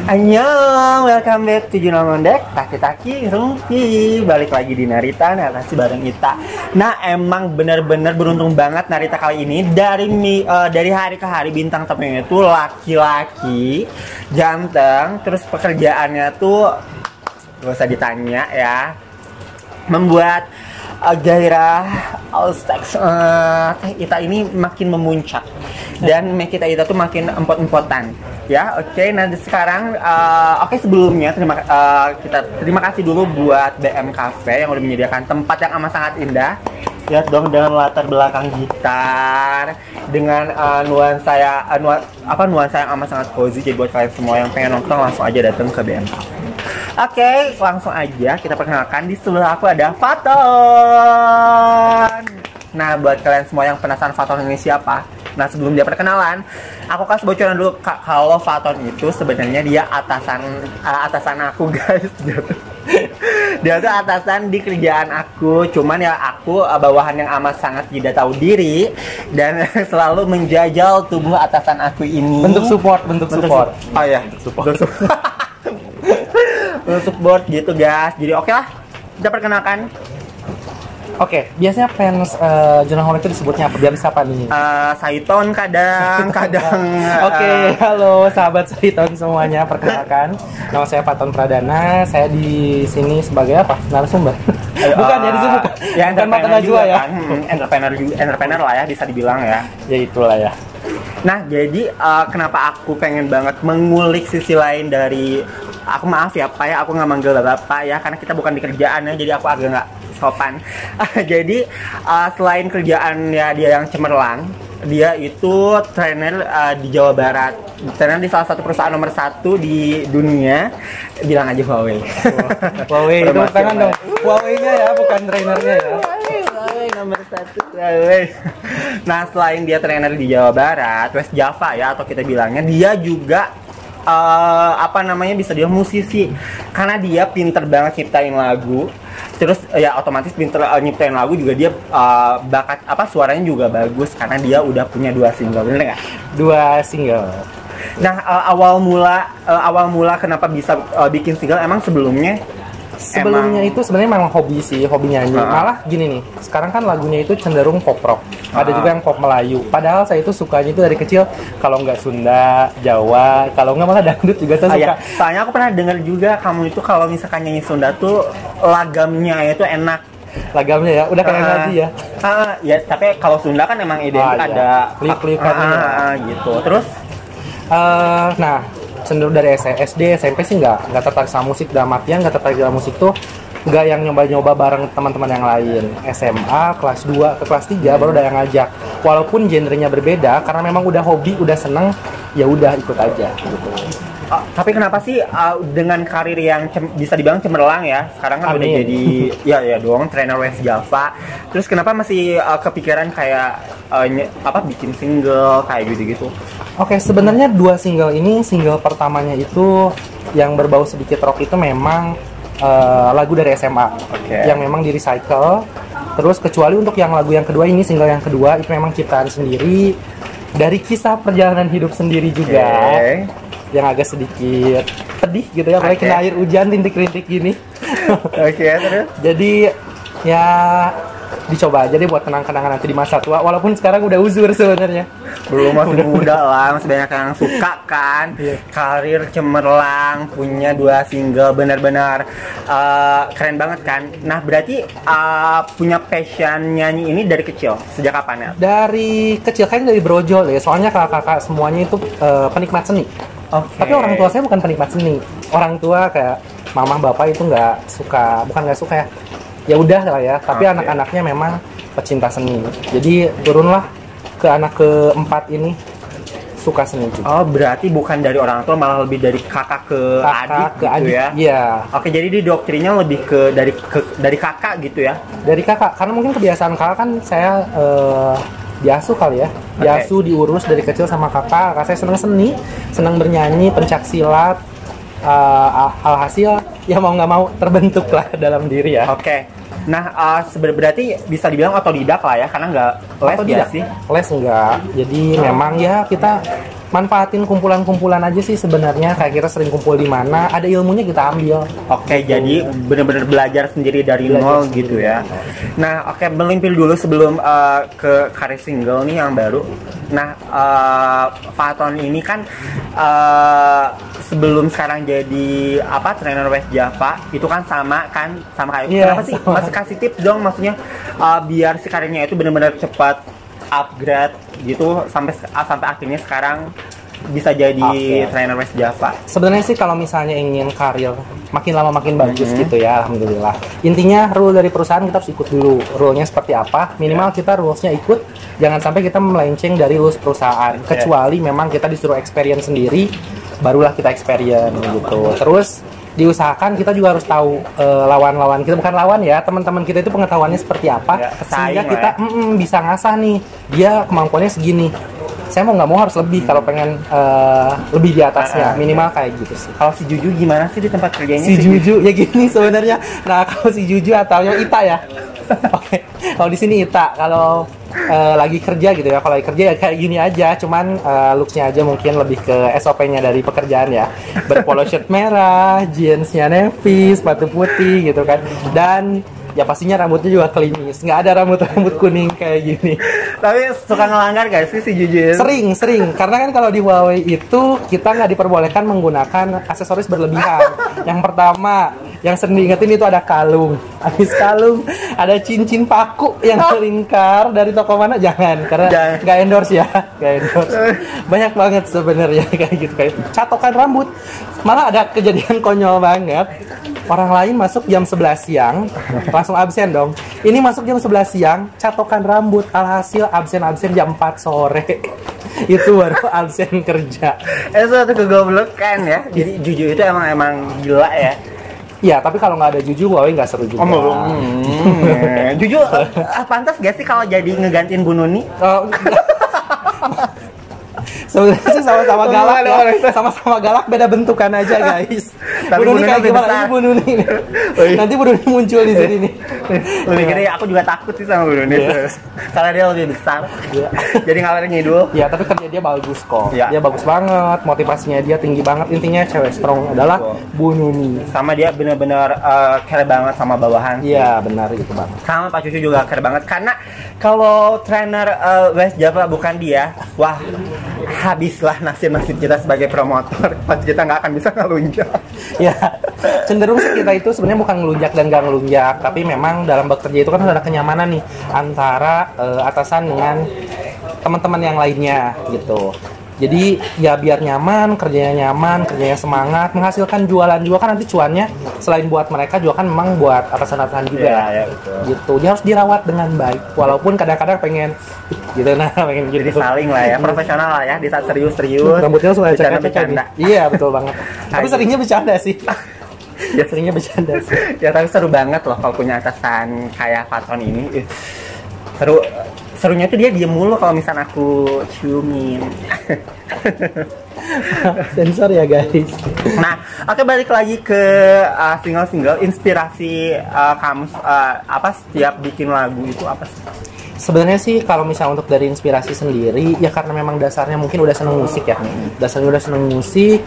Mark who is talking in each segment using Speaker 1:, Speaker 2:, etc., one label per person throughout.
Speaker 1: Annyeong, welcome back to Jurnal Ngondek. Taki-taki, Rumpi. Balik lagi di Narita, narasi bareng Ita. Nah, emang bener-bener beruntung banget Narita kali ini. Dari hari ke hari bintang tamunya itu laki-laki, ganteng. Terus pekerjaannya tuh gak usah ditanya ya, membuat gairah seks Ita ini makin memuncak dan make Ita tuh makin empot-empotan ya. Oke, nah sekarang sebelumnya terima kasih dulu buat BM Cafe yang udah menyediakan tempat yang amat sangat indah. Lihat dong dengan latar belakang gitar, dengan nuansa yang amat sangat cozy. Jadi buat kalian semua yang pengen nongkrong langsung aja datang ke BM Cafe. Oke, langsung aja kita perkenalkan. Di sebelah aku ada Faton. Nah, buat kalian semua yang penasaran Faton ini siapa? Nah, sebelum dia perkenalan, aku kasih bocoran dulu kalau Faton itu sebenarnya dia atasan aku, guys. Dia tuh atasan di kerjaan aku. Cuman ya aku bawahan yang amat sangat tidak tahu diri dan selalu menjajal tubuh atasan aku ini.
Speaker 2: Bentuk support.
Speaker 1: Oh ya, support gitu guys. Jadi oke lah, kita perkenalkan.
Speaker 2: Oke, biasanya fans Jurnal Ngondek itu disebutnya apa? Biar siapa nih?
Speaker 1: Saiton kadang.
Speaker 2: Oke, halo sahabat Saiton semuanya, perkenalkan. Nama saya Faton Pradana. Saya di sini sebagai apa? Narasumber. Bukan ya, disebut.
Speaker 1: Ya,
Speaker 2: bukan mata najwa ya.
Speaker 1: Entrepreneur lah ya, bisa dibilang ya.
Speaker 2: Ya itulah ya.
Speaker 1: Nah, jadi kenapa aku pengen banget mengulik sisi lain dari aku, maaf ya Pak ya, aku nggak manggil Bapak ya, karena kita bukan di kerjaan ya, jadi aku agak nggak sopan. Jadi selain kerjaan ya dia yang cemerlang, dia itu trainer di Jawa Barat, trainer di salah satu perusahaan nomor 1 di dunia, bilang aja Huawei.
Speaker 2: Huawei itu tangan dong, Huawei-nya ya, bukan trainernya ya.
Speaker 1: Huawei nomor 1 Huawei. Nah, selain dia trainer di Jawa Barat, West Java ya, atau kita bilangnya, dia juga bisa dia musisi, karena dia pinter banget nyiptain lagu. Terus ya otomatis pinter nyiptain lagu juga, dia bakat suaranya juga bagus karena dia udah punya 2 single, bener nggak?
Speaker 2: 2 single.
Speaker 1: Nah, awal mula kenapa bisa bikin single? Emang sebelumnya
Speaker 2: itu sebenarnya memang hobi sih, hobi nyanyi. Malah gini nih, sekarang kan lagunya itu cenderung pop rock, ada juga yang pop Melayu. Padahal saya itu sukanya itu dari kecil, kalau nggak Sunda, Jawa, kalau nggak malah dangdut juga saya suka.
Speaker 1: Ya. Soalnya aku pernah dengar juga kamu itu kalau misalkan nyanyi Sunda tuh lagamnya itu enak.
Speaker 2: Lagamnya ya, udah kayak ngaji ya.
Speaker 1: Ya, tapi kalau Sunda kan emang identik ada
Speaker 2: klip-klipannya
Speaker 1: gitu. Terus
Speaker 2: nah, cenderung dari SD, SMP sih nggak tertarik sama musik. Dalam artian nggak tertarik sama musik tuh nggak yang nyoba-nyoba bareng teman-teman yang lain. SMA kelas 2 ke kelas 3 baru ada yang ngajak. Walaupun genrenya berbeda, karena memang udah hobi, udah seneng, ya udah ikut aja gitu.
Speaker 1: Tapi kenapa sih dengan karir yang bisa dibilang cemerlang ya, sekarang kan udah jadi ya dong trainer West Java. Terus kenapa masih kepikiran kayak bikin single kayak gitu-gitu?
Speaker 2: Oke, sebenarnya 2 single ini, single pertamanya itu yang berbau sedikit rock itu memang lagu dari SMA, yang memang di recycle. Terus kecuali untuk yang lagu yang kedua ini, single yang kedua itu memang ciptaan sendiri dari kisah perjalanan hidup sendiri juga, yang agak sedikit pedih gitu ya, apalagi kena air hujan rintik-rintik gini.
Speaker 1: Terus?
Speaker 2: Jadi ya dicoba aja deh buat kenang-kenangan nanti di masa tua, walaupun sekarang udah uzur sebenarnya.
Speaker 1: Belum, masih muda lah, masih banyak yang suka kan. Karir cemerlang, punya 2 single, benar-benar keren banget kan. Nah, berarti punya passion nyanyi ini dari kecil, sejak kapan ya?
Speaker 2: Dari kecil, kayaknya dari brojol ya, soalnya kakak-kakak semuanya itu penikmat seni. Tapi orang tua saya bukan penikmat seni. Orang tua kayak mama bapak itu nggak suka ya udah lah ya. Tapi anak-anaknya memang pecinta seni. Jadi turunlah ke anak keempat ini suka seni juga.
Speaker 1: Berarti bukan dari orang tua, malah lebih dari kakak ke adik gitu ya?
Speaker 2: Iya.
Speaker 1: Oke, jadi didoktrinnya lebih dari kakak gitu ya?
Speaker 2: Dari kakak, karena mungkin kebiasaan kakak kan saya diasuh kali ya. Diasuh, diurus dari kecil sama kakak. Kakak saya senang seni, senang bernyanyi, pencak silat. Alhasil ya mau nggak mau terbentuk lah dalam diri ya.
Speaker 1: Nah, berarti bisa dibilang otodidak lah ya, karena nggak les ya sih?
Speaker 2: Les enggak. Jadi memang ya kita manfaatin kumpulan-kumpulan aja sih sebenarnya. Kayak kita sering kumpul di mana, ada ilmunya kita ambil.
Speaker 1: Oke, jadi benar-benar belajar sendiri dari nol gitu ya. Nah, oke, melimpil dulu sebelum ke karya single nih yang baru. Nah, Faton ini kan sebelum sekarang jadi trainer West Java itu kan sama kayak kenapa sih? Masih kasih tips dong, maksudnya biar si karyanya itu benar-benar cepat upgrade gitu sampai akhirnya sekarang bisa jadi trainer West Java.
Speaker 2: Sebenarnya sih kalau misalnya ingin karir makin lama makin bagus gitu ya, alhamdulillah. Intinya rule dari perusahaan kita harus ikut dulu. Rule-nya seperti apa? Minimal kita rules-nya ikut. Jangan sampai kita melenceng dari rules perusahaan. Kecuali memang kita disuruh experience sendiri, barulah kita experience gitu. Terus diusahakan kita juga harus tahu lawan-lawan kita, bukan lawan ya, teman-teman kita itu pengetahuannya seperti apa ya, sehingga kita bisa ngasah nih, dia kemampuannya segini, saya mau nggak mau harus lebih kalau pengen lebih di atasnya, minimal kayak gitu sih.
Speaker 1: Kalau si Juju gimana sih di tempat kerjanya?
Speaker 2: Si Juju ya gini sebenarnya. Nah, kalau si Juju atau Ita ya. Oke. Kalau di sini Ita, kalau lagi kerja gitu ya, kalau lagi kerja ya kayak gini aja, cuman looksnya aja mungkin lebih ke SOP-nya dari pekerjaan ya, berpolo shirt merah, jeansnya navy, sepatu putih gitu kan, dan ya pastinya rambutnya juga klimis, nggak ada rambut kuning kayak gini.
Speaker 1: Tapi suka ngelanggar gak sih si Juju?
Speaker 2: Sering, karena kan kalau di Huawei itu kita nggak diperbolehkan menggunakan aksesoris berlebihan. Yang pertama, yang sering diingetin itu ada kalung. Habis kalung, ada cincin paku yang melingkar dari toko mana, jangan, karena nggak endorse ya, nggak endorse. Banyak banget sebenarnya kayak gitu, kayak catokan rambut. Malah ada kejadian konyol banget. Orang lain masuk jam 11 siang, langsung absen dong. Ini masuk jam 11 siang, catokan rambut. Alhasil absen jam 4 sore. Itu baru absen kerja.
Speaker 1: Suatu kegoblokan ya. Jadi Juju itu emang gila ya.
Speaker 2: Iya, tapi kalau nggak ada Juju, Huawei nggak seru juga.
Speaker 1: Juju, pantas gak sih kalau jadi ngegantiin Bu Nuni?
Speaker 2: Sebenarnya sih sama-sama galak ya. Sama-sama galak, beda bentukan aja guys.
Speaker 1: Tapi
Speaker 2: Bu Nuni kayak gimana? Ini Bu Nuni nih. Nanti Bu Nuni muncul di sini nih.
Speaker 1: Lebih gede, aku juga takut sih sama Bu Nuni. Karena dia lebih besar. Jadi ngalor ngidul.
Speaker 2: Ya, tapi kerja dia bagus kok. Dia bagus banget, motivasinya dia tinggi banget. Intinya cewek strong adalah Bu Nuni.
Speaker 1: Sama dia benar-benar care banget sama bawahan.
Speaker 2: Iya, benar gitu banget.
Speaker 1: Sama Pak Cucu juga care banget. Karena kalau trainer West Java bukan dia, wah, habislah nasib-nasib kita sebagai promotor. Pas kita nggak akan bisa ngelunjak.
Speaker 2: Ya, cenderung sih kita itu sebenarnya bukan ngelunjak dan nggak ngelunjak, tapi memang dalam bekerja itu kan ada kenyamanan nih antara atasan dengan teman-teman yang lainnya gitu. Jadi ya biar nyaman, kerjanya semangat, menghasilkan jualan juga kan nanti cuannya selain buat mereka juga kan memang buat atasan-atasan juga.
Speaker 1: Ya, betul.
Speaker 2: Gitu. Dia harus dirawat dengan baik. Walaupun kadang-kadang pengen gitu pengen
Speaker 1: jadi
Speaker 2: gitu.
Speaker 1: saling lah ya, profesional lah ya, di saat serius-serius.
Speaker 2: Rambutnya langsung
Speaker 1: bercanda.
Speaker 2: Iya, betul banget. Tapi seringnya bercanda sih.
Speaker 1: Ya seringnya bercanda sih. Ya tapi seru banget loh kalau punya atasan kayak Faton ini. Serunya tuh dia diem mulu kalau misalnya aku ciumin.
Speaker 2: Sensor ya guys.
Speaker 1: Nah, oke, balik lagi ke single-single. Inspirasi kamu setiap bikin lagu itu apa sih?
Speaker 2: Sebenarnya sih kalau misalnya untuk dari inspirasi sendiri ya karena memang dasarnya mungkin udah seneng musik ya. Dasarnya udah seneng musik,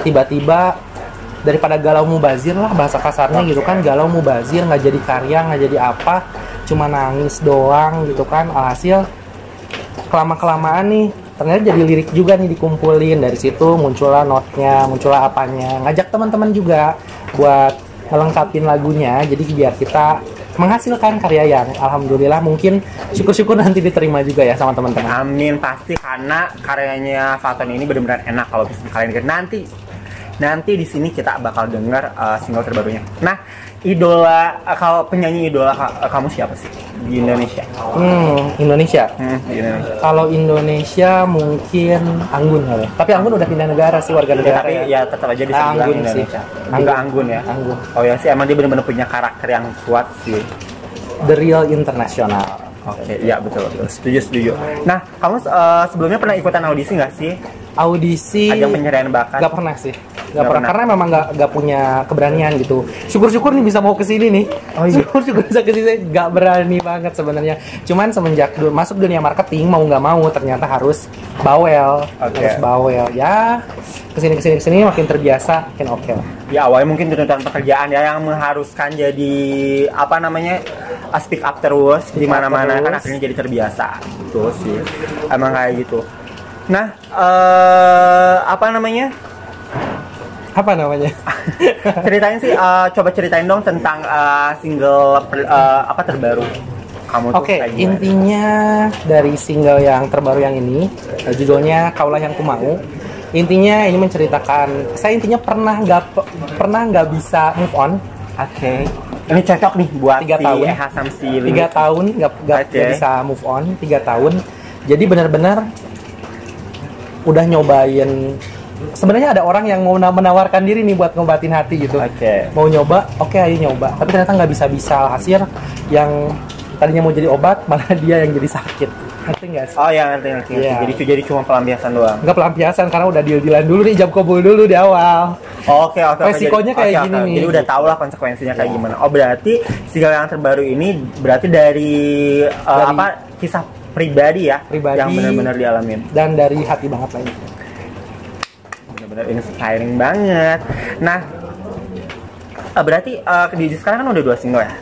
Speaker 2: tiba-tiba daripada galau mubazir lah bahasa kasarnya gitu kan, galau mubazir, nggak jadi karya, nggak jadi apa, cuma nangis doang gitu kan. Alhasil kelama-kelamaan nih ternyata jadi lirik juga nih dikumpulin, dari situ muncullah notnya, muncullah apanya, ngajak teman-teman juga buat ngelengkapin lagunya, jadi biar kita menghasilkan karya yang alhamdulillah mungkin syukur-syukur nanti diterima juga ya sama teman-teman.
Speaker 1: Amin, pasti, karena karyanya Faton ini benar-benar enak kalau bisa kalian dengar. Nanti di sini kita bakal dengar single terbarunya. Nah, idola, kalau penyanyi idola kamu siapa sih di Indonesia?
Speaker 2: Indonesia.
Speaker 1: Di Indonesia.
Speaker 2: Kalau Indonesia mungkin Anggun kali. Tapi Anggun udah pindah negara sih, warga negara.
Speaker 1: Tapi ya tetap aja bisa dibilang
Speaker 2: Anggun
Speaker 1: Indonesia.
Speaker 2: Sih.
Speaker 1: Anggun ya.
Speaker 2: Anggun.
Speaker 1: Oh ya sih, emang dia benar-benar punya karakter yang kuat sih.
Speaker 2: The real international.
Speaker 1: Oke, iya betul. Setuju. Nah, kamu sebelumnya pernah ikutan audisi nggak sih?
Speaker 2: Audisi.
Speaker 1: Ajang pencarian bakat.
Speaker 2: Gak pernah sih. Nggak pernah, karena memang nggak punya keberanian gitu. Syukur-syukur nih bisa mau kesini nih.
Speaker 1: Oh iya.
Speaker 2: Syukur-syukur bisa kesini, nggak berani banget sebenarnya. Cuman semenjak masuk dunia marketing mau nggak mau ternyata harus bawel, harus bawel. Ya kesini makin terbiasa, makin oke lah.
Speaker 1: Ya awalnya mungkin tuntutan pekerjaan ya yang mengharuskan jadi apa namanya speak up terus di mana-mana kan akhirnya jadi terbiasa. Gitu sih. Emang kayak gitu. Nah, apa namanya? Ceritain sih, coba ceritain dong tentang single apa terbaru kamu tuh.
Speaker 2: Oke, intinya dari single yang terbaru yang ini judulnya Kaulah Yang Kumau. Intinya ini menceritakan saya intinya pernah nggak bisa move on.
Speaker 1: Oke. Ini cocok nih buat
Speaker 2: 3 tahun.
Speaker 1: Samsi
Speaker 2: 3 tahun nggak bisa move on. 3 tahun. Jadi benar-benar udah nyobain. Sebenarnya ada orang yang mau menawarkan diri nih buat ngobatin hati gitu. Mau nyoba, oke ayo nyoba. Tapi ternyata nggak bisa. Hasil yang tadinya mau jadi obat malah dia yang jadi sakit. Ngerti nggak sih?
Speaker 1: Oh ya ngerti. Yeah. Jadi cuma pelampiasan doang.
Speaker 2: Nggak pelampiasan karena udah deal-dealan dulu nih, jam kabul dulu di awal.
Speaker 1: Oke.
Speaker 2: Resikonya kayak gini nih.
Speaker 1: Jadi udah tau lah konsekuensinya kayak gimana. Oh berarti single yang terbaru ini berarti dari apa kisah pribadi ya? Yang benar-benar dialamin.
Speaker 2: Dan dari hati banget lah ini.
Speaker 1: Benar-benar inspiring banget. Nah, berarti di sekarang kan udah 2 single ya?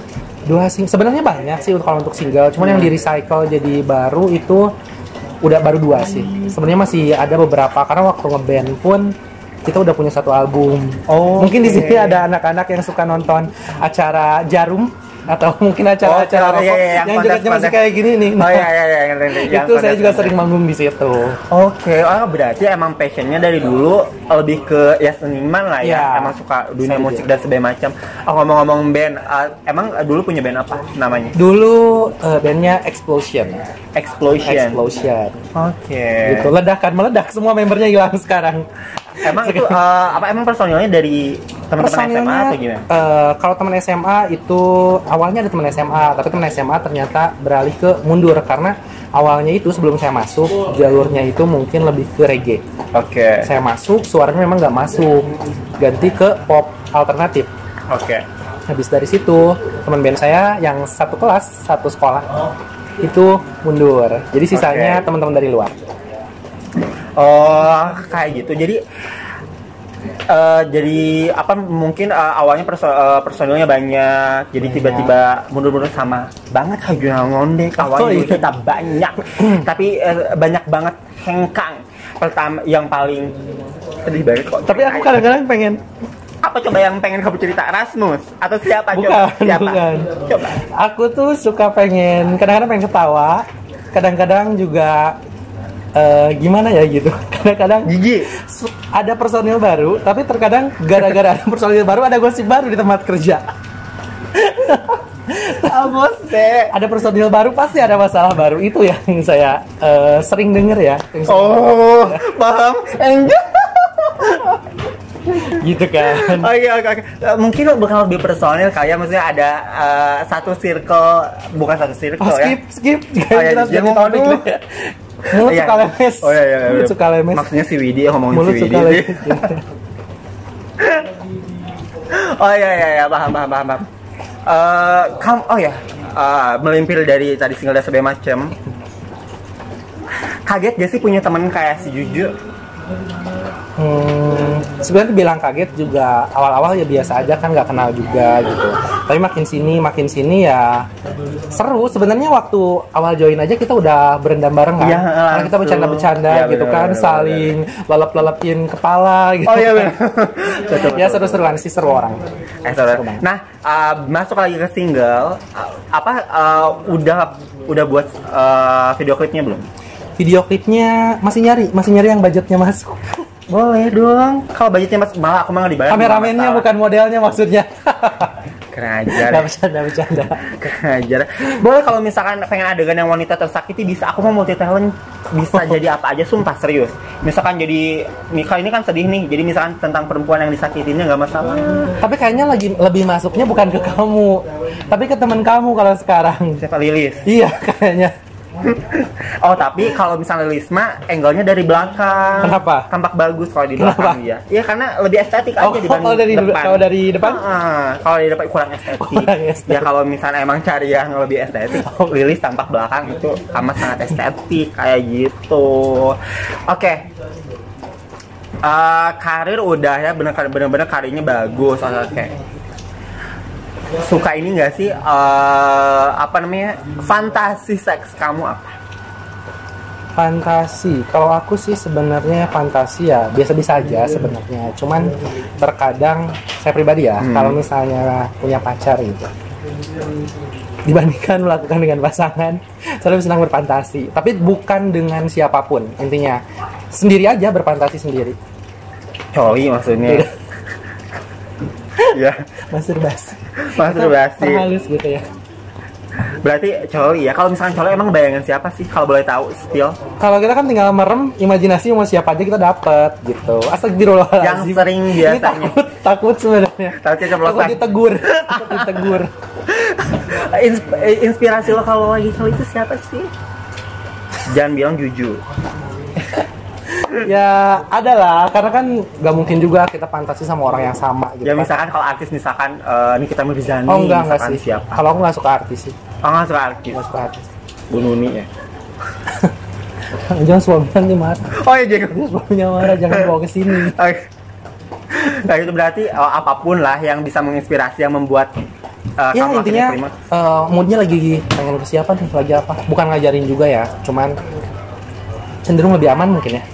Speaker 2: 2 single, sebenarnya banyak sih kalau untuk single, cuman yang di recycle jadi baru itu udah baru 2 sih. Sebenarnya masih ada beberapa karena waktu ngeband pun kita udah punya 1 album. Mungkin di sini ada anak-anak yang suka nonton acara Jarum atau mungkin acara-acara rokok yang jogetnya masih kayak gini nih. Itu saya juga sering manggung di situ.
Speaker 1: Berarti emang passionnya dari dulu lebih ke ya seniman lah ya. Emang suka dunia musik dan sebagainya macam. Ngomong-ngomong band, emang dulu punya band apa namanya?
Speaker 2: Dulu bandnya Explosion. Gitu, ledakan meledak, semua membernya hilang sekarang.
Speaker 1: Emang itu emang personilnya dari teman-teman SMA atau gimana?
Speaker 2: Kalau teman SMA itu awalnya ada teman SMA, tapi teman SMA ternyata beralih ke mundur karena awalnya itu sebelum saya masuk jalurnya itu mungkin lebih ke reggae. Saya masuk suaranya memang nggak masuk, ganti ke pop alternatif. Habis dari situ teman band saya yang satu kelas satu sekolah itu mundur, jadi sisanya teman-teman dari luar.
Speaker 1: Kayak gitu. Jadi apa mungkin awalnya personilnya banyak, jadi tiba-tiba mundur-mundur sama banget kayak Juna Ngondek. Awalnya kita banyak, tapi banyak banget hengkang. Pertama yang paling sedih banget kok.
Speaker 2: Tapi aku kadang-kadang pengen.
Speaker 1: Apa coba yang pengen kamu cerita? Rasmus atau siapa?
Speaker 2: Bukan. Coba. Aku tuh suka kadang-kadang pengen ketawa, kadang-kadang juga gimana ya gitu. Kadang-kadang
Speaker 1: jijik.
Speaker 2: Ada personil baru, tapi terkadang gara-gara ada personil baru ada gosip baru di tempat kerja.
Speaker 1: Bos deh.
Speaker 2: Ada personil baru pasti ada masalah baru, itu yang saya sering denger ya.
Speaker 1: Paham. Enggak.
Speaker 2: Gitu kan.
Speaker 1: Oke. Mungkin bakal lebih personil kayak maksudnya ada satu circle, bukan satu circle ya.
Speaker 2: Skip.
Speaker 1: Mulut
Speaker 2: suka lemes. Mulut suka lemes.
Speaker 1: Maksudnya si Widi ngomongin
Speaker 2: mulut
Speaker 1: si Widi sih. Paham. Melimpir dari tadi single dan sebagainya macem. Kaget gak sih punya temen kayak si Juju?
Speaker 2: Sebenarnya bilang kaget juga awal-awal ya biasa aja kan, nggak kenal juga gitu. Tapi makin sini ya seru. Sebenarnya waktu awal join aja kita udah berendam bareng kan. Karena kita bercanda-bercanda gitu kan, saling lelep-lelepin kepala gitu. Ya seru-seruan sih, seru orang.
Speaker 1: Nah, masuk lagi ke single, udah buat video klipnya belum?
Speaker 2: Video klipnya masih nyari yang budgetnya masuk.
Speaker 1: Boleh dong. Kalau budgetnya malah aku malah dibayar.
Speaker 2: Kameramennya bukan modelnya maksudnya.
Speaker 1: Keren aja.
Speaker 2: Bercanda.
Speaker 1: Keren aja. Boleh kalau misalkan pengen adegan yang wanita tersakiti bisa. Aku mau multi talent, bisa jadi apa aja, sumpah serius. Misalkan jadi Mika ini kan sedih nih. Jadi misalkan tentang perempuan yang disakitinya nggak masalah.
Speaker 2: Tapi kayaknya lebih masuknya bukan ke kamu, tapi ke teman kamu kalau sekarang.
Speaker 1: Siapa? Lilis?
Speaker 2: Iya kayaknya.
Speaker 1: Oh, tapi kalau misalnya Lisma, angle-nya dari belakang.
Speaker 2: Kenapa?
Speaker 1: Tampak bagus kalau di belakang dia. Iya, karena lebih estetik aja dibanding depan.
Speaker 2: Kalau dari depan?
Speaker 1: Kalau di depan kurang estetik. Ya kalau misalnya emang cari yang lebih estetik, Lilis tampak belakang itu amat sangat estetik kayak gitu. Oke. Karir udah ya, bener-bener karirnya bagus. Oke. Suka ini nggak sih apa namanya, fantasi seks kamu apa?
Speaker 2: Fantasi, kalau aku sih sebenarnya fantasi ya biasa-biasa aja sebenarnya. Cuman terkadang saya pribadi ya, kalau misalnya punya pacar gitu, dibandingkan melakukan dengan pasangan, saya lebih senang berfantasi. Tapi bukan dengan siapapun, intinya sendiri aja, berfantasi sendiri.
Speaker 1: Coli maksudnya. Ya,
Speaker 2: Masturbasi. Halus gitu ya.
Speaker 1: Berarti coli ya. Kalau misalkan coli emang bayangan siapa sih? Kalau boleh tahu, Spill.
Speaker 2: Kalau kita kan tinggal merem, imajinasi mau siapa aja kita dapat gitu. Astagfirullahaladzim.
Speaker 1: Yang sering biasanya.
Speaker 2: Takut sebenarnya. Takut ditegur.
Speaker 1: Inspirasi lo kalau lagi coli itu siapa sih? Jangan bilang jujur.
Speaker 2: Ya ada lah, karena kan nggak mungkin juga kita fantasi sama orang yang sama gitu.
Speaker 1: Ya misalkan kalau artis, misalkan ini kita mau Rizani,
Speaker 2: oh enggak sih.
Speaker 1: Siapa?
Speaker 2: Kalau aku nggak suka artis sih.
Speaker 1: Oh nggak suka artis?
Speaker 2: Nggak suka artis.
Speaker 1: Bu Nuni ya?
Speaker 2: Jangan suaminya nih marah.
Speaker 1: Oh iya jangan.
Speaker 2: Suaminya marah, jangan bawa ke sini.
Speaker 1: Nah itu berarti apapun lah yang bisa menginspirasi, yang membuat
Speaker 2: ya intinya moodnya lagi pengen ke siapa nih, lagi apa. Bukan ngajarin juga ya, cuman cenderung lebih aman mungkin ya.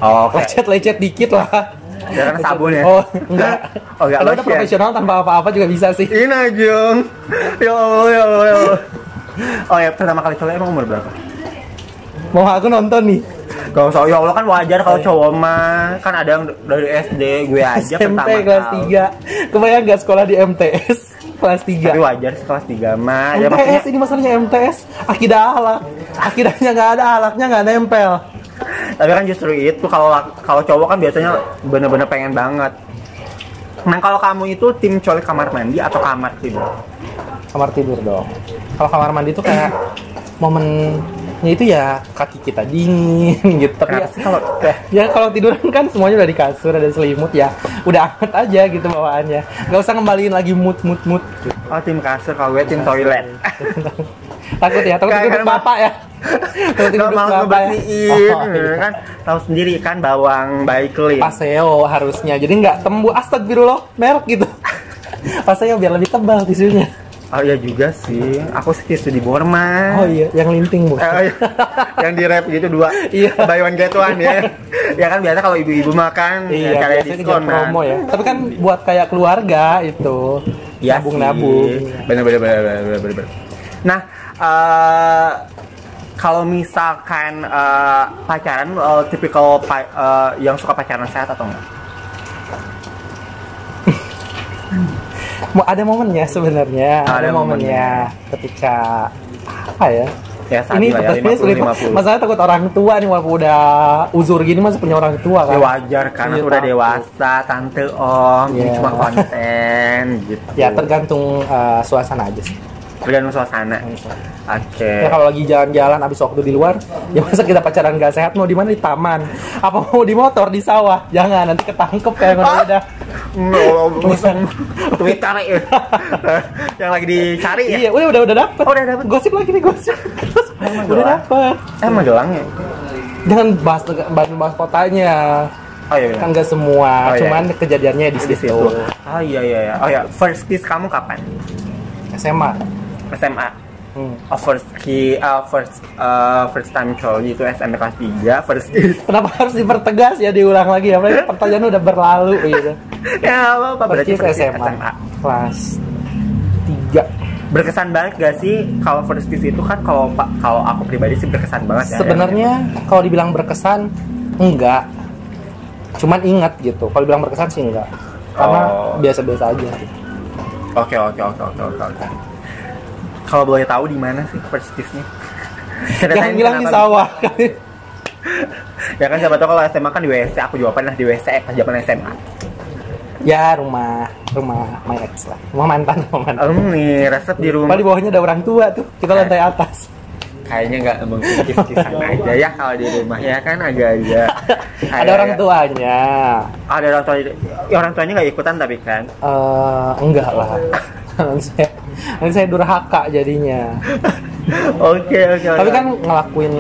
Speaker 1: Oh,
Speaker 2: lecet dikit lah.
Speaker 1: Ya karena sabun ya?
Speaker 2: Oh, enggak.
Speaker 1: Oh, enggak.
Speaker 2: Kalau udah profesional tanpa apa-apa juga bisa sih.
Speaker 1: Ini Jung. Ya Allah. Oh ya, pertama kali cowok emang umur berapa?
Speaker 2: Mau aku nonton nih.
Speaker 1: Gak usah, ya Allah kan wajar kalau cowok mah. Kan ada yang dari SD, gue aja
Speaker 2: SMP
Speaker 1: pertama
Speaker 2: kelas 3. Kebayang gak sekolah di MTS kelas 3?
Speaker 1: Tapi wajar sih kelas 3 mah.
Speaker 2: MTS ya, maksudnya... ini masalahnya MTS. Akidah ahlak. Akidahnya gak ada, ahlaknya gak nempel.
Speaker 1: Tapi kan justru itu kalau cowok kan biasanya bener-bener pengen banget. Nah kalau kamu itu tim coli kamar mandi atau kamar tidur?
Speaker 2: Kamar tidur dong. Kalau kamar mandi itu kayak momennya itu ya kaki kita dingin gitu. Tapi ya kalau tiduran kan semuanya udah di kasur, ada selimut ya. Udah amat aja gitu bawaannya. Gak usah ngembaliin lagi mood. Gitu.
Speaker 1: Oh tim kasur, kalau gue tim toilet.
Speaker 2: Takut tidur bapak ya.
Speaker 1: Gak mau ngebersihin kan, tahu sendiri kan bawang baik clean.
Speaker 2: Paseo harusnya, jadi nggak tembus. Astagfirullah, merek gitu. Paseo biar lebih tebal tisunya.
Speaker 1: Oh iya juga sih, aku sih tisu di Borma.
Speaker 2: Oh iya, yang linting bu.
Speaker 1: Iya. Yang di rap gitu 2. Iya. Buy one get one ya. Ya kan biasa kalau ibu-ibu makan
Speaker 2: iya,
Speaker 1: kayak diskon
Speaker 2: promo ya. Tapi kan buat kayak keluarga itu.
Speaker 1: Ya,
Speaker 2: nabung-nabung.
Speaker 1: Bener. Nah, kalau misalkan pacaran, tipikal yang suka pacaran sehat atau enggak?
Speaker 2: Ada momennya sebenarnya. Ada momennya ketika apa ya?
Speaker 1: Ya,
Speaker 2: ini pertanyaannya sulit. Masalahnya takut orang tua nih, walaupun udah uzur gini masih punya orang tua kan.
Speaker 1: Ya wajar kan, udah dewasa, tante om, ini cuma konten gitu.
Speaker 2: Ya tergantung suasana aja sih.
Speaker 1: Tergantung suasana. Oke.
Speaker 2: Ya kalau lagi jalan-jalan abis waktu di luar, ya masa kita pacaran gak sehat, mau di mana, di taman? Apa mau di motor, di sawah? Jangan, nanti ketangkep kayak udah.
Speaker 1: Twitter ya. Yang lagi dicari ya.
Speaker 2: Iya, udah dapet.
Speaker 1: Oh, udah dapet.
Speaker 2: Gosip lagi nih, gosip. Udah dapet.
Speaker 1: Magelangnya.
Speaker 2: Jangan bahas kotanya.
Speaker 1: Oh iya.
Speaker 2: Kan gak semua, cuman kejadiannya di situ.
Speaker 1: Oh iya. Oh ya, first kiss kamu kapan?
Speaker 2: SMA.
Speaker 1: Oh, first time coli itu SMP kelas 3, first kiss.
Speaker 2: Kenapa harus dipertegas ya, diulang lagi ya? Pertanyaan udah berlalu gitu.
Speaker 1: Ya apa berarti
Speaker 2: first SMA kelas 3.
Speaker 1: Berkesan banget gak sih kalau first kiss itu kan, kalau aku pribadi sih berkesan banget ya.
Speaker 2: Sebenarnya kalau dibilang berkesan enggak. Cuman ingat gitu. Kalau dibilang berkesan sih enggak. Karena biasa-biasa aja gitu.
Speaker 1: Oke. Kalau boleh tahu di mana sih first kiss-nya?
Speaker 2: Jangan bilang di sawah.
Speaker 1: Ya kan siapa tahu kalau SMA kan di WC, aku juga pernah di WC pas zaman SMA.
Speaker 2: Ya rumah my ex lah, rumah mantan.
Speaker 1: Nih resep di rumah.
Speaker 2: Paling di bawahnya ada orang tua tuh, kita lantai atas.
Speaker 1: kayaknya nggak mengkis-kisan aja ya kalau di rumah ya kan agak-agak
Speaker 2: Ada orang tuanya.
Speaker 1: Ada orang tua, orang tuanya nggak ikutan tapi kan?
Speaker 2: Enggak lah. Nanti saya durhaka jadinya.
Speaker 1: Oke.
Speaker 2: Tapi kan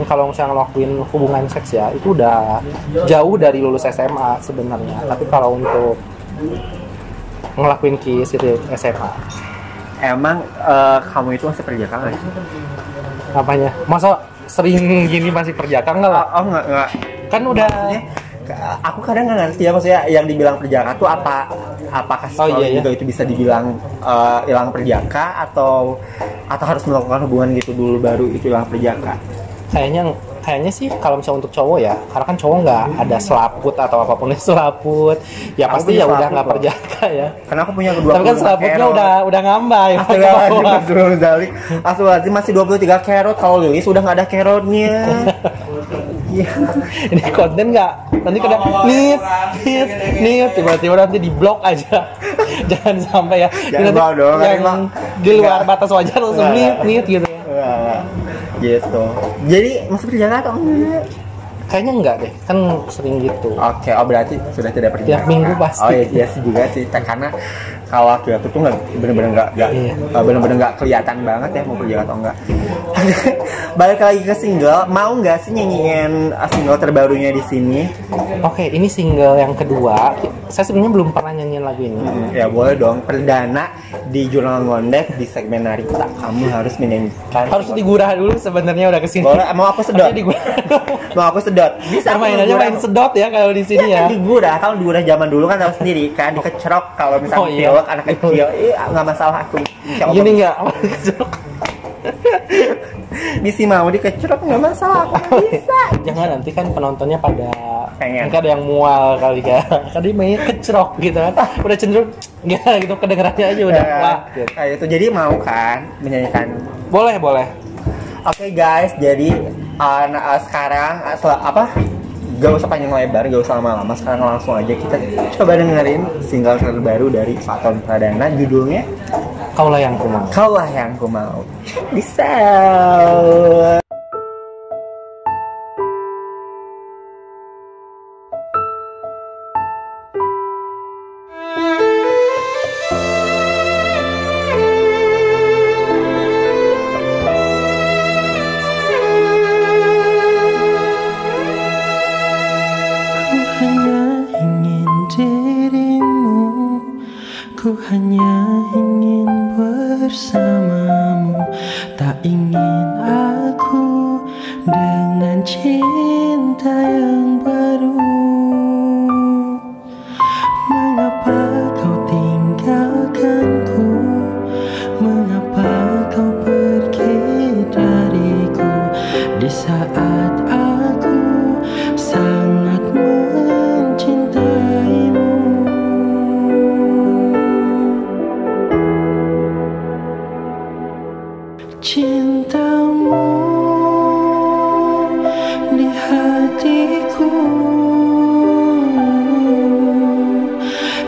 Speaker 2: kalau misalnya ngelakuin hubungan seks ya, itu udah jauh dari lulus SMA sebenarnya. Tapi kalau untuk ngelakuin kiss itu SMA.
Speaker 1: Emang kamu itu masih perjaka nggak sih?
Speaker 2: Apanya? Masa sering gini masih perjaka enggak lah?
Speaker 1: Oh nggak.
Speaker 2: Kan udah.
Speaker 1: Aku kadang nggak ngerti ya maksudnya yang dibilang perjaka tuh apakah
Speaker 2: iya.
Speaker 1: juga itu bisa dibilang hilang perjaka atau harus melakukan hubungan gitu dulu baru itu hilang perjaka?
Speaker 2: Kayaknya sih kalau misalnya untuk cowok ya, karena kan cowok nggak ada selaput atau apapun itu selaput, ya
Speaker 1: aku
Speaker 2: pasti ya udah nggak
Speaker 1: loh.
Speaker 2: perjaka ya.
Speaker 1: Karena aku punya kedua.
Speaker 2: Tapi kan selaputnya udah ngambang.
Speaker 1: Astagfirullahaladzim masih 23 carrot, kalau Lilis udah nggak ada carrotnya.
Speaker 2: Ini konten nggak? Nanti kadang nit tiba-tiba nanti di blok aja. Jangan sampai ya.
Speaker 1: Jangan bawa dong.
Speaker 2: Yang di luar batas wajar langsung nit gitu ya.
Speaker 1: Gitu. Jadi masih perjaka atau enggak?
Speaker 2: Kayaknya enggak deh, kan sering gitu.
Speaker 1: Oke, berarti sudah tidak perjaka.
Speaker 2: Tiap minggu pasti.
Speaker 1: Oh iya sih juga sih, karena kalau aku tuh nggak bener-bener nggak kelihatan banget ya mau perjaka atau enggak. Balik lagi ke single, mau nggak sih nyanyiin single terbarunya di sini?
Speaker 2: Oke, ini single yang kedua. Saya sebenarnya belum pernah nyanyiin lagu ini.
Speaker 1: Ya boleh dong, perdana di Jurnal Ngondek di segmen Narita kamu harus menyanyikan.
Speaker 2: Harus digurah dulu sebenarnya udah kesini.
Speaker 1: Boleh, mau aku sedot?
Speaker 2: Mau aku sedot. Bisa main aja main sedot ya kalau di sini ya.
Speaker 1: Digurah, kalau digurah zaman dulu kan tahu sendiri kan dikecerok kalau misalnya pilek anak kecil, nggak masalah aku.
Speaker 2: Gini nggak? Kecerok.
Speaker 1: Bisi mau dikecerok nggak masalah, aku bisa.
Speaker 2: Jangan nanti kan penontonnya pada
Speaker 1: pengen.
Speaker 2: Mungkin ada yang mual kali kan. Tadi mainnya kecerok gitu kan. Udah cenderung ya gitu kedengerannya aja udah. Wah, gitu.
Speaker 1: Kayak itu jadi mau kan menyanyikan?
Speaker 2: Boleh.
Speaker 1: Oke guys, jadi sekarang gak usah panjang lebar, gak usah lama-lama. Sekarang langsung aja kita coba dengerin single terbaru dari Faton Pradana, judulnya
Speaker 2: Kaulah Yang Ku Mau.
Speaker 1: Kaulah Yang Ku Mau. Bisa.
Speaker 3: Ku hanya ingin bersamamu, tak ingin aku dengan cinta yang baru. Mengapa kau tinggalkanku? Mengapa kau pergi dariku di saat aku sangat mencintaimu? Cintamu di hatiku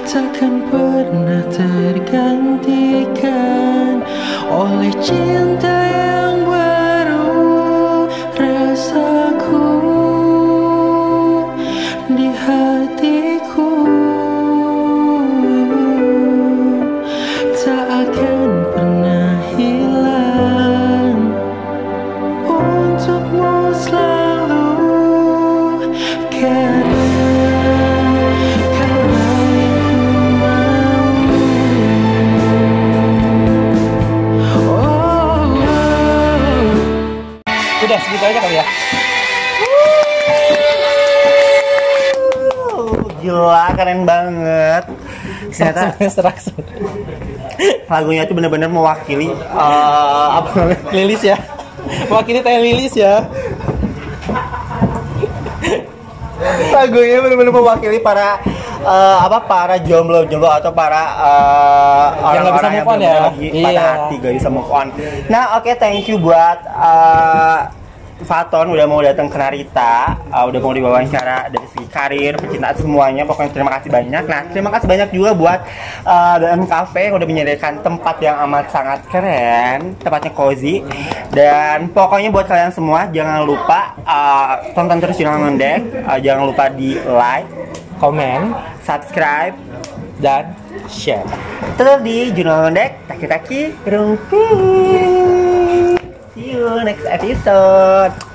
Speaker 3: takkan pernah tergantikan oleh cinta yang baru. Rasaku di hatiku tak akan pernah hilang untukmu selalu, karena kaulah yang ku mau.
Speaker 2: Udah segitu aja kali ya.
Speaker 1: Gila, keren banget. Ternyata lagunya itu benar-benar mewakili
Speaker 2: Lilis ya. Mewakili Teh Lilis ya.
Speaker 1: lagunya benar-benar mewakili para para jomblo-jomblo atau para
Speaker 2: yang nggak bisa
Speaker 1: orang-orang
Speaker 2: move on ya.
Speaker 1: lagi patah hati gak bisa move on. Nah, oke, thank you buat Faton udah mau datang ke Narita, udah mau diwawancara dari segi karir, percintaan semuanya. Pokoknya terima kasih banyak. Nah, terima kasih banyak juga buat DM Cafe yang udah menyediakan tempat yang amat sangat keren, tempatnya cozy. Dan pokoknya buat kalian semua jangan lupa tonton terus Jurnal Ngondek, jangan lupa di like,
Speaker 2: Komen,
Speaker 1: subscribe,
Speaker 2: dan share.
Speaker 1: tetap di Jurnal Ngondek, taki-taki rumpi. See you next episode.